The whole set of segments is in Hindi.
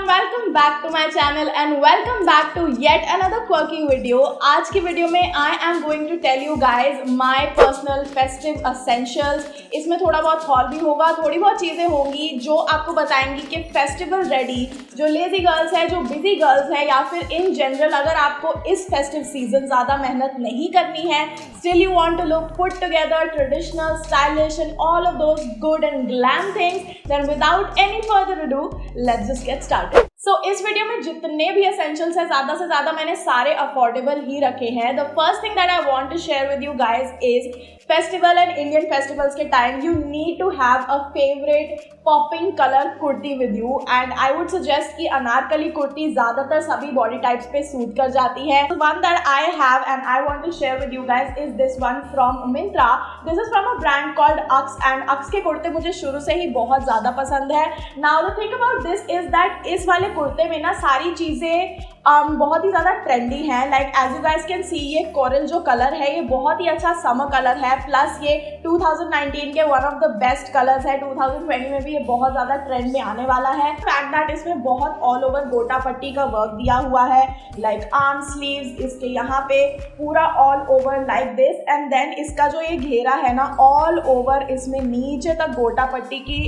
everyone, welcome back to my channel and welcome back to yet another quirky video. आज की वीडियो में I am going to tell you guys my personal festive essentials. इसमें थोड़ा बहुत हॉल भी होगा, थोड़ी बहुत चीज़ें होंगी जो आपको बताएंगी कि फेस्टिवल रेडी जो लेजी गर्ल्स है, जो बिजी गर्ल्स है या फिर इन जनरल अगर आपको इस फेस्टिव सीजन ज़्यादा मेहनत नहीं करनी है, still you want to look put together, traditional, stylish and all of those good and glam things, then without any further ado, let's just get started. So, इस वीडियो में जितने भी एसेंशियल्स है ज़्यादा से ज़्यादा मैंने सारे अफोर्डेबल ही रखे हैं. The first thing that I want to share with you guys is festival and Indian festivals के time you need to have a favourite popping colour kurti with you and I would suggest कि अनारकली कुर्ती ज़्यादातर सभी बॉडी टाइप्स पे सूट कर जाती है. One that I have and I want to share with you guys is this one from Myntra. This is from a brand called Aks and Aks के कुर्ते मुझे शुरू से ही बहुत ज़्यादा पसंद है. Now the thing about this is that इस वाले कुर्ते में ना सारी चीज़ें बहुत ही ज़्यादा ट्रेंडी हैं. Like as you guys can see ये कोरल जो कलर है ये बहुत ही अच्छा समर कलर है. प्लस ये 2019 के one of the best colours है. 2020 में भी ये बहुत ज़्यादा ट्रेंड में आने वाला है. फैक्ट दैट इसमें बहुत ऑल ओवर गोटा पट्टी का वर्क दिया हुआ है. लाइक आर्म स्लीव्स इसके यहाँ पे पूरा all over like this and then इसका जो ये घेरा है ना ऑल ओवर इसमें नीचे तक गोटा पट्टी की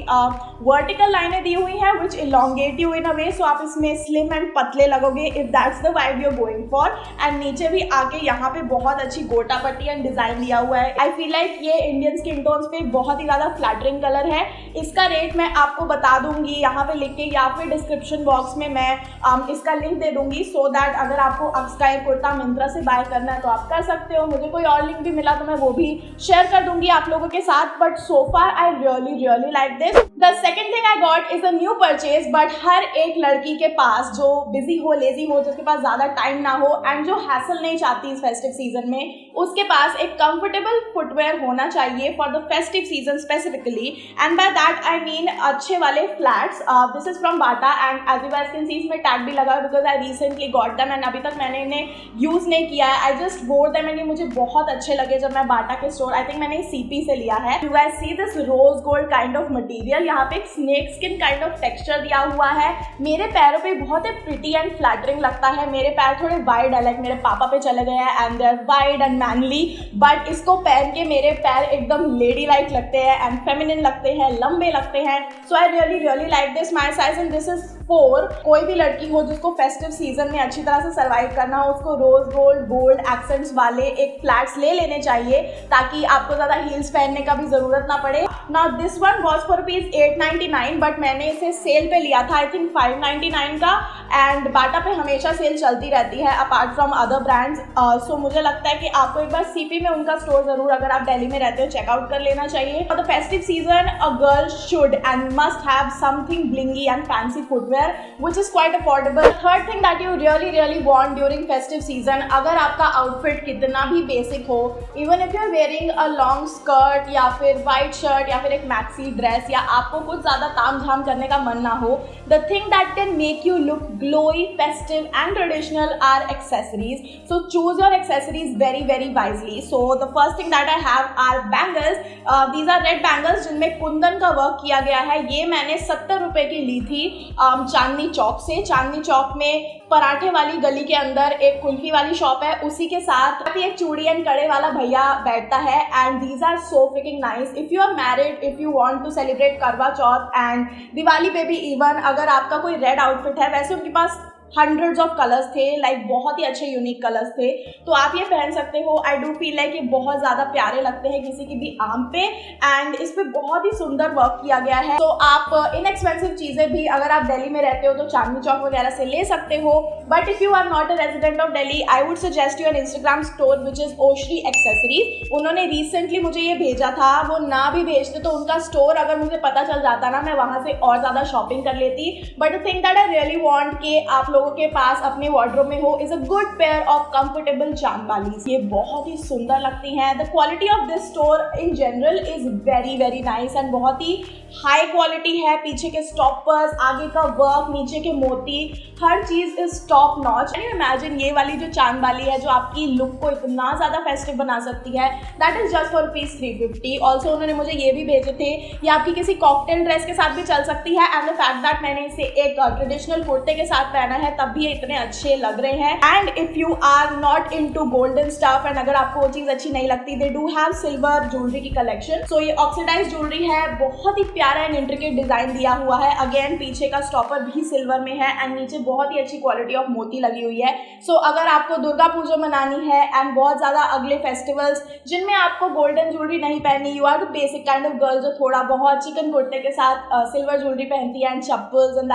वर्टिकल लाइनें दी हुई हैं विच इलोंगेट यू इन अ वे. सो आप इसमें स्लिम एंड पतले लगोगे if that's the vibe you are going for. And नीचे भी आके यहाँ पे बहुत अच्छी गोटा पट्टी एंड डिजाइन दिया हुआ है. आई फील लाइक ये इंडियन स्किन टोन्स पे बहुत ही ज़्यादा फ्लैटरिंग कलर है. इसका रेट मैं आपको बता दूंगी यहाँ पे लिख के या फिर डिस्क्रिप्शन बॉक्स में मैं इसका लिंक दे दूंगी सो दैट अगर आपको अक्स का कुर्ता मिंत्रा से बाय करना है तो आप कर सकते हो. मुझे कोई और लिंक भी मिला तो मैं वो भी शेयर कर दूंगी आप लोगों के साथ. But so far I really like this. The second thing I got is a new purchase. But हर एक लड़की के पास जो बिजी हो, लेजी हो, जिसके पास ज़्यादा टाइम ना हो एंड जो हैसल नहीं चाहती इस फेस्टिव सीजन में, उसके पास एक कंफर्टेबल फुटवेयर होना चाहिए for the festive season specifically. And by that I mean अच्छे वाले flats. This is from Bata and as you guys can see इसमें टैग भी लगा because I recently got them and अभी तक मैंने इन्हें यूज़ नहीं किया है. I just wore them and ये मुझे बहुत अच्छे लगे जब मैं बाटा के स्टोर, आई थिंक मैंने सीपी से लिया है. You guys see this rose gold kind of material. यहाँ पे एक snake skin kind of texture दिया हुआ है. मेरे पैरों पे बहुत ही प्रिटी एंड फ्लैटरिंग लगता है. मेरे पैर थोड़े वाइड है, लाइक मेरे पापा पे चले गए हैं and they are wide and manly. But इसको पहन के मेरे पैर एकदम लेडी लाइक लगते हैं एंड फेमिनिन लगते हैं, लंबे लगते हैं. So I really like this. My size and this is 4. कोई भी लड़की हो जिसको फेस्टिव सीजन में अच्छी तरह से सर्वाइव करना हो उसको रोज गोल्ड बोल्ड एक्सेंट्स वाले एक फ्लैट्स ले लेने चाहिए ताकि आपको ज़्यादा हील्स पहनने का भी ज़रूरत ना पड़े. Now this one was for ₹899 but मैंने इसे सेल पे लिया था आई थिंक $599 का. एंड बाटा पे हमेशा सेल चलती रहती है अपार्ट फ्रॉम अदर ब्रांड्स. सो मुझे लगता है कि आपको एक बार सीपी में उनका स्टोर ज़रूर अगर आप दिल्ली में रहते हो चेकआउट कर लेना चाहिए. For the festive season a girl should and must have something blingy and fancy footwear which is quite affordable. Third thing that you really want during festive season, अगर आपका आउटफिट कितना भी बेसिक हो, even if you are wearing a long skirt या फिर white shirt या फिर एक maxi dress या आपको कुछ ज़्यादा ताम झाम करने का मन ना हो, the thing that can make you look glowy, festive and traditional are accessories. So choose your accessories very wisely. So the first thing that I have are bangles. These are red bangles जिनमें कुंदन का वर्क किया गया है. ये मैंने 70 रुपए की ली थी चांदनी चौक से. चांदनी चौक में पराठे वाली गली के अंदर एक कुल्फी वाली शॉप है, उसी के साथ एक चूड़ी एंड कड़े वाला भैया बैठता है. And these are so freaking nice. If you are married, if you want to celebrate Karva Chauth and Diwali पे भी इवन अगर आपका कोई रेड आउटफिट है, वैसे उनके पास हंड्रेड्स ऑफ कलर्स थे, लाइक बहुत ही अच्छे यूनिक कलर्स थे, तो आप ये पहन सकते हो. आई डू फील लाइक ये बहुत ज़्यादा प्यारे लगते हैं किसी की भी आर्म पे एंड इस पे बहुत ही सुंदर वर्क किया गया है. तो आप इनएक्सपेंसिव चीज़ें भी अगर आप दिल्ली में रहते हो तो चांदनी चौक वगैरह से ले सकते हो. But if you are not a resident of Delhi I would suggest you an Instagram store which is Oshri accessories. उन्होंने रिसेंटली मुझे ये भेजा था. वो ना भी भेजते तो उनका स्टोर अगर मुझे पता चल जाता ना मैं वहाँ से और ज़्यादा शॉपिंग कर लेती. But the thing that I really want कि आप लोगों के पास अपने वार्डरोब में हो, is a good pair of comfortable चांद बालीज। ये बहुत ही सुंदर लगती हैं। The quality of this store in general is very very nice and बहुत ही हाई क्वालिटी है। पीछे के स्टॉपर्स, आगे का वर्क, नीचे के मोती, हर चीज is top notch. Can you imagine ये वाली जो चांद बाली है जो आपकी लुक को इतना ज्यादा फेस्टिव बना सकती है, that is just for ₹350। Also उन्होंने मुझे ये भी भेजे थे, ये आपकी किसी कॉकटेल ड्रेस के साथ भी चल सकती है एंड द फैक्ट दैट मैंने इसे एक ट्रेडिशनल कुर्ते के साथ पहना है तब भी ये इतने अच्छे लग रहे हैं। And if you are not into golden stuff and अगर आपको वो चीज अच्छी नहीं लगती, they do have silver jewellery की कलेक्शन। सो ये ऑक्सीडाइज ज्वेलरी है, बहुत ही प्यारा एंड इंट्रिकेट डिजाइन दिया हुआ है। अगेन पीछे का स्टॉपर भी सिल्वर में है एंड नीचे बहुत ही अच्छी क्वालिटी ऑफ मोती लगी हुई है। सो अगर आपको दुर्गा पूजा मनानी है एंड बहुत ज्यादा अगले फेस्टिवल्स जिनमें आपको गोल्डन ज्वेलरी नहीं पहनी, you are the basic kind of girl जो थोड़ा बहुत चिकन कुर्ते के साथ सिल्वर ज्वेलरी पहनती है and chappals and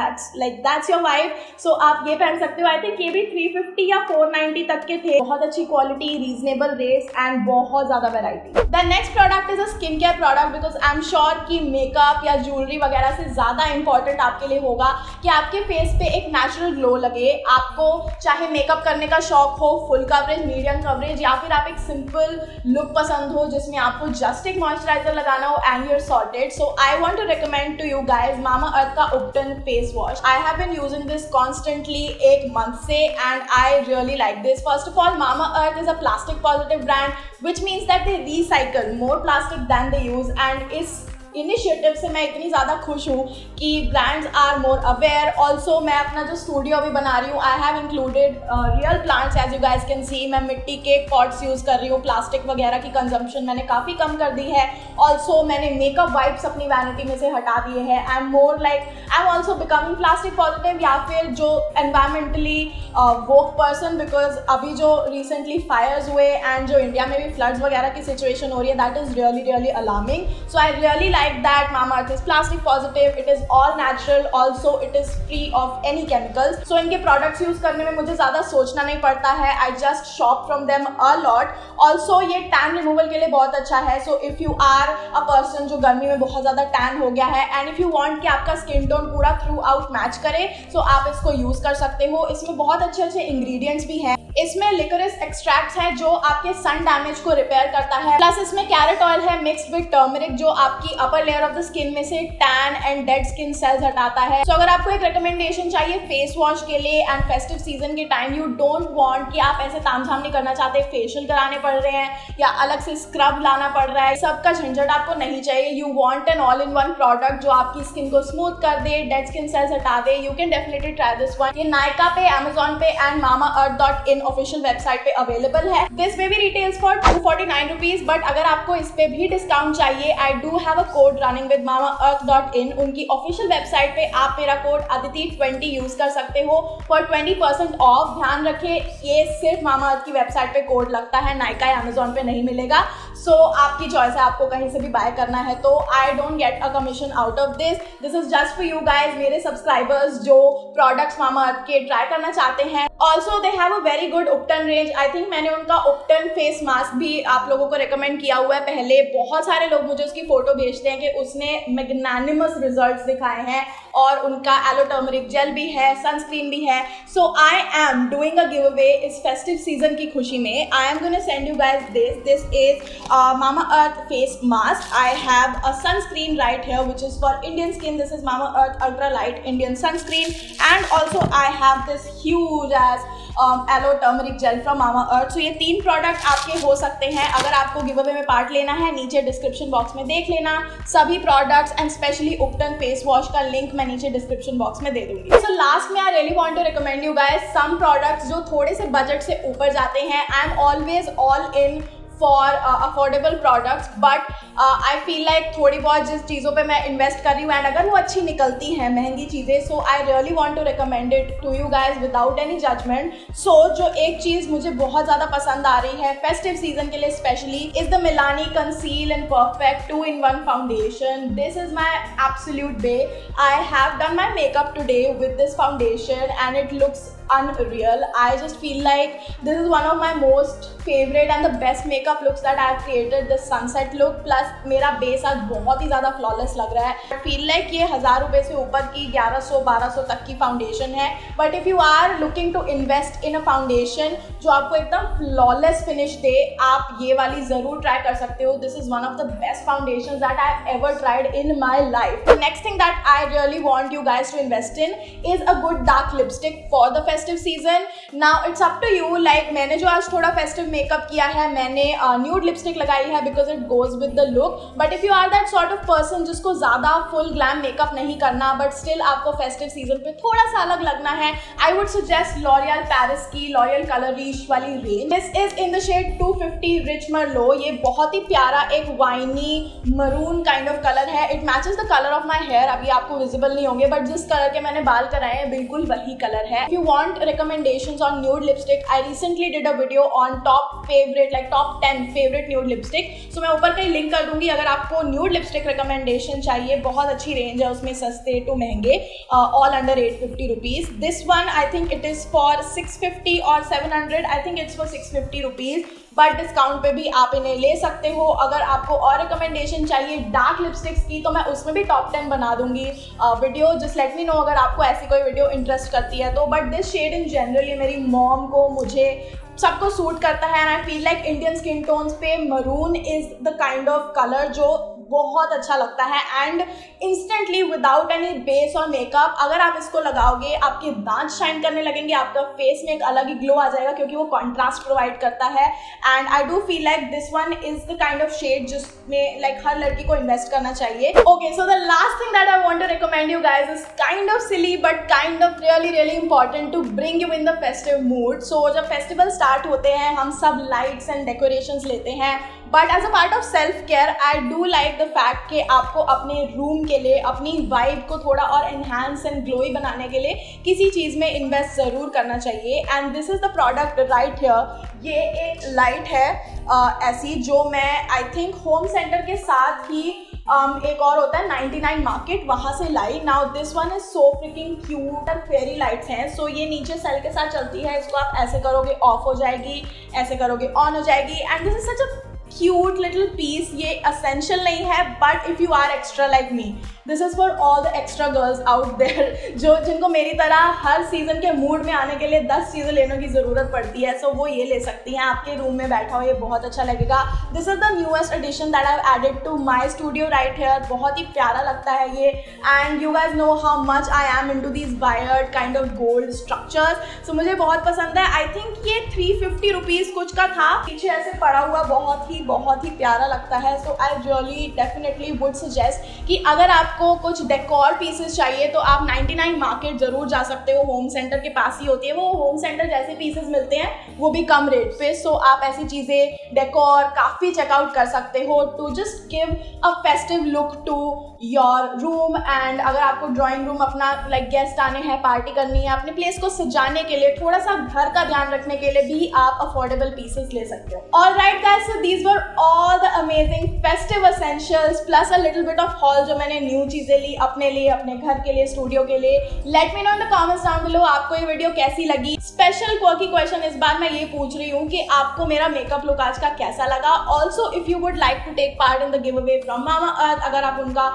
that's your vibe. So आप ये पहन सकते हो। आई थिंक ये भी 350 या 490 तक के थे। बहुत अच्छी क्वालिटी, रीजनेबल रेट्स एंड बहुत ज्यादा variety. The next product is a skin care product because I am sure कि मेकअप या ज्वेलरी वगैरह से ज्यादा इंपॉर्टेंट आपके लिए होगा कि आपके फेस पे एक नेचुरल ग्लो लगे। आपको चाहे मेकअप करने का शौक हो, फुल कवरेज, मीडियम कवरेज, या फिर आप एक सिंपल लुक पसंद हो जिसमें आपको जस्ट एक मॉइस्चराइजर लगाना हो and you are sorted. So I want to recommend to you guys Mamaearth का ubtan face wash. I have been using this constantly एक मंथ से and I really like this. First of all, Mamaearth is a plastic positive brand which means that they recycle more plastic than they use and इस इनिशिएटिव से मैं इतनी ज़्यादा खुश हूँ कि brands are more aware. Also मैं अपना जो स्टूडियो अभी बना रही हूँ, I have included real plants as you guys can see. मैं मिट्टी के पॉट्स यूज़ कर रही हूँ, प्लास्टिक वगैरह की कंजम्पशन मैंने काफ़ी कम कर दी है। ऑल्सो मैंने मेकअप वाइप्स अपनी वैनिटी में से हटा दिए हैं। I am more like I am also becoming plastic positive या फिर जो एनवायरमेंटली वोक पर्सन, बिकॉज अभी जो रिसेंटली फायर्स हुए एंड जो इंडिया में भी फ्लड्स वगैरह की सिचुएशन हो रही है, that is really really alarming. So I really like that mamaearth is plastic positive, it is all natural, also it is free of any chemicals. So इनके products use करने में मुझे ज़्यादा सोचना नहीं पड़ता है। I just shop from them a lot. Also ये tan removal के लिए बहुत अच्छा है। So if you are a person जो गर्मी में बहुत ज़्यादा tan हो गया है and if you want कि आपका skin tone पूरा throughout match करे, so आप इसको use कर सकते हो। इसमें बहुत अच्छे अच्छे ingredients भी हैं। इसमें लिकोरिस एक्सट्रैक्ट्स है जो आपके सन डैमेज को रिपेयर करता है, प्लस इसमें कैरेट ऑयल है मिक्स्ड विद टर्मरिक जो आपकी upper layer of the skin में से tan and dead skin sales हटाता है। सो अगर आपको एक रिकमेंडेशन चाहिए फेस वॉश के लिए एंड फेस्टिव सीजन के टाइम यू डोंट वांट कि आप ऐसे तामझाम नहीं करना चाहते, फेशियल कराने पड़ रहे हैं या अलग से स्क्रब लाना पड़ रहा है, सबका झंझट आपको नहीं चाहिए। You want an all in one product जो आपकी स्किन को स्मूथ कर दे, डेड स्किन सेल्स हटा दे, you can definitely try this one. ये नायका पे, अमेजॉन पे एंड mamaearth.in ऑफिशियल वेबसाइट पे अवेलेबल है। This may be retails for 249 rupees, but अगर आपको इस पे भी डिस्काउंट चाहिए, I do have a code running with mamaearth.in। उनकी ऑफिशियल वेबसाइट पे आप मेरा कोड Aditi20 यूज कर सकते हो फॉर 20% ऑफ। ध्यान रखें ये सिर्फ मामाअर्थ की वेबसाइट पे कोड लगता है, नायका या अमेजॉन पे नहीं मिलेगा। सो आपकी चॉइस है, आपको कहीं से भी बाय करना है तो I don't get a commission out of this is just for you guys, मेरे सब्सक्राइबर्स जो प्रोडक्ट्स मामाअर्थ के ट्राई करना चाहते हैं। Also they have a very good ubtan range. I think मैंने उनका उपटन फेस मास्क भी आप लोगों को रिकमेंड किया हुआ है पहले। बहुत सारे लोग मुझे उसकी फोटो भेजते हैं कि उसने मैग्नानिमस रिजल्ट्स दिखाए हैं और उनका एलो टर्मरिक जेल भी है, सनस्क्रीन भी है। So I am doing a giveaway इस फेस्टिव सीजन की खुशी में। I am gonna send you guys this is mamaearth face mask. I have a sunscreen right here which is for Indian skin. This is mamaearth ultra light Indian sunscreen and also I have this huge as aloe turmeric gel from mamaearth। So ये 3 प्रोडक्ट आपके हो सकते हैं अगर आपको गिव अवे में पार्ट लेना है। नीचे डिस्क्रिप्शन बॉक्स में देख लेना सभी products and specially ubtan face wash का लिंक मैं नीचे डिस्क्रिप्शन बॉक्स में दे दूंगी। सो लास्ट में I really want to recommend you guys some products जो थोड़े से बजट से ऊपर जाते हैं। I am always all in for affordable products, but I feel like थोड़ी बहुत जिस चीज़ों पे मैं इन्वेस्ट कर रही हूँ एंड अगर वो अच्छी निकलती हैं महंगी चीज़ें, so I really want to recommend it to you guys without any judgement. सो जो एक चीज़ मुझे बहुत ज़्यादा पसंद आ रही है फेस्टिव सीजन के लिए specially is the Milani conceal and perfect 2-in-1 foundation. This is my absolute bae. I have done my makeup today with this foundation and it looks unreal. I just feel like this is one of my most favorite and the best makeup looks that I have created. The sunset look plus मेरा बेस आज बहुत ही ज़्यादा flawless लग रहा है. I feel like ये 1000 रुपये से ऊपर की 1100-1200 तक की फाउंडेशन है. But if you are looking to invest in a foundation जो आपको एकदम flawless finish दे, आप ये वाली ज़रूर ट्राई कर सकते हो. This is one of the best foundations that I have ever tried in my life. The next thing that I really want you guys to invest in is a good dark lipstick for the festive season. Now it's up to you. Like मैंने जो आज थोड़ा festive makeup किया है, मैंने nude lipstick लगाई है because it goes with the look. But if you are that sort of person जिसको ज़्यादा full glam makeup नहीं करना but still आपको festive season पे थोड़ा सा अलग लगना है, I would suggest L'Oreal Paris की L'Oreal Color Riche वाली range. This is in the shade 250 Rich Merlot. ये बहुत ही प्यारा एक winey maroon kind of colour है. It matches the colour of my hair. अभी आपको विजिबल नहीं होंगे बट जिस कलर के मैंने बाल कराए हैं बिल्कुल वही कलर है. If you want recommendations on nude lipstick, I recently did a video on top 10 favourite nude lipstick. So मैं ऊपर कहीं लिंक कर दूंगी अगर आपको न्यूड लिपस्टिक रिकमेंडेशन चाहिए. बहुत अच्छी रेंज है उसमें, सस्ते टू महंगे, all under 850 rupees. This one I think it is for 650 और 700. I think it's for 650 rupees but discount पे भी आप इन्हें ले सकते हो. अगर आपको और रिकमेंडेशन चाहिए डार्क लिपस्टिक्स की तो मैं उसमें भी टॉप 10 बना दूंगी video. Just let me know अगर आपको ऐसी कोई वीडियो इंटरेस्ट करती है तो. But this shade in generally मेरी मॉम को, मुझे सबको सूट करता है. And I feel like Indian skin tones पे maroon is the kind of colour जो बहुत अच्छा लगता है. And instantly without any base और मेकअप अगर आप इसको लगाओगे आपके दांत शाइन करने लगेंगे, आपका फेस में एक अलग ही ग्लो आ जाएगा क्योंकि वो कॉन्ट्रास्ट प्रोवाइड करता है. And I do feel like this one is the kind of shade जिसमें लाइक हर लड़की को इन्वेस्ट करना चाहिए. Okay, so the last thing that I want to recommend you guys is kind of silly but kind of really important to bring you in the festive mood. So जब फेस्टिवल स्टार्ट होते हैं हम सब लाइट्स एंड डेकोरेशंस लेते हैं but as a part of self care I do like the fact कि आपको अपने रूम के लिए अपनी वाइब को थोड़ा और एनहांस एंड ग्लोई बनाने के लिए किसी चीज़ में इन्वेस्ट ज़रूर करना चाहिए. And this is the product right here. ये एक लाइट है ऐसी जो मैं आई थिंक होम सेंटर के साथ ही एक और होता है 99 मार्केट, वहाँ से लाई. Now this one is so freaking cute and fairy lights हैं. सो ये नीचे सेल के साथ चलती है. इसको आप ऐसे करोगे ऑफ हो जाएगी, ऐसे करोगे ऑन हो जाएगी. And this is such a cute little piece. ये असेंशियल नहीं है but if you are extra like me, this is for all the extra girls out there जिनको मेरी तरह हर सीजन के मूड में आने के लिए 10 चीज़ें लेने की ज़रूरत पड़ती है. सो वो ये ले सकती हैं. आपके रूम में बैठा हो ये बहुत अच्छा लगेगा. This is the newest edition that I have added to my studio right here. बहुत ही प्यारा लगता है ये. And you guys know how much I am into these wired kind of gold structures. So मुझे बहुत पसंद है. आई थिंक ये 350 रुपीज़ कुछ का था. पीछे ऐसे पड़ा हुआ बहुत ही प्यारा लगता है. So I really definitely would suggest कि अगर आपको कुछ डेकोर पीसेस चाहिए तो आप 99 मार्केट जरूर जा सकते हो. होम सेंटर के पास ही होती है वो. होम सेंटर जैसे पीसेस मिलते हैं वो भी कम रेट पे. सो आप ऐसी चीज़ें डेकोर काफ़ी चेकआउट कर सकते हो to just give a festive look to your room. And अगर आपको ड्राइंग रूम अपना लाइक गेस्ट आने हैं, पार्टी करनी है, अपने प्लेस को सजाने के लिए, थोड़ा सा घर का ध्यान रखने के लिए भी आप अफोर्डेबल पीसेस ले सकते हो. Alright guys, so these were all the amazing festive essentials plus a little bit of haul जो मैंने न्यू चीज़ें ली अपने लिए, अपने घर के लिए, स्टूडियो के लिए. Late me no in the comments down below आपको ये वीडियो कैसी लगी. स्पेशल क्वर्की क्वेश्चन इस बार मैं ये पूछ रही हूँ कि आपको मेरा मेकअप लुक आज का कैसा लगा. Also if you would like to take part in the giveaway from mamaearth, अगर आप उनका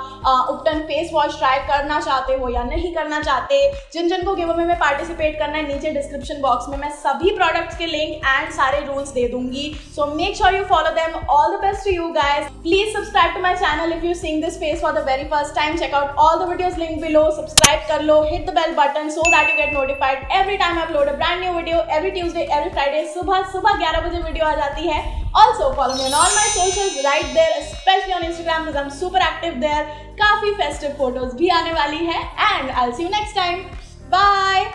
उपटन फेस वॉश ट्राई करना चाहते हो या नहीं करना चाहते, जिन को गिव अवे में पार्टिसिपेट करना है, नीचे डिस्क्रिप्शन बॉक्स में मैं सभी प्रोडक्ट्स के लिंक एंड सारे रूल्स दे दूंगी. So make sure you follow them. All the best to you guys. Please subscribe to my channel if you're seeing this face for the very first time. Check out all the videos linked below. Subscribe kar lo, hit the bell button so that you get notified every time I upload a brand new video. Every Tuesday, every Friday सुबह 11 बजे वीडियो आ जाती है. Also follow me on all my socials right there, especially on Instagram because I'm super active there. काफी festive photos भी आने वाली है. And I'll see you next time. Bye.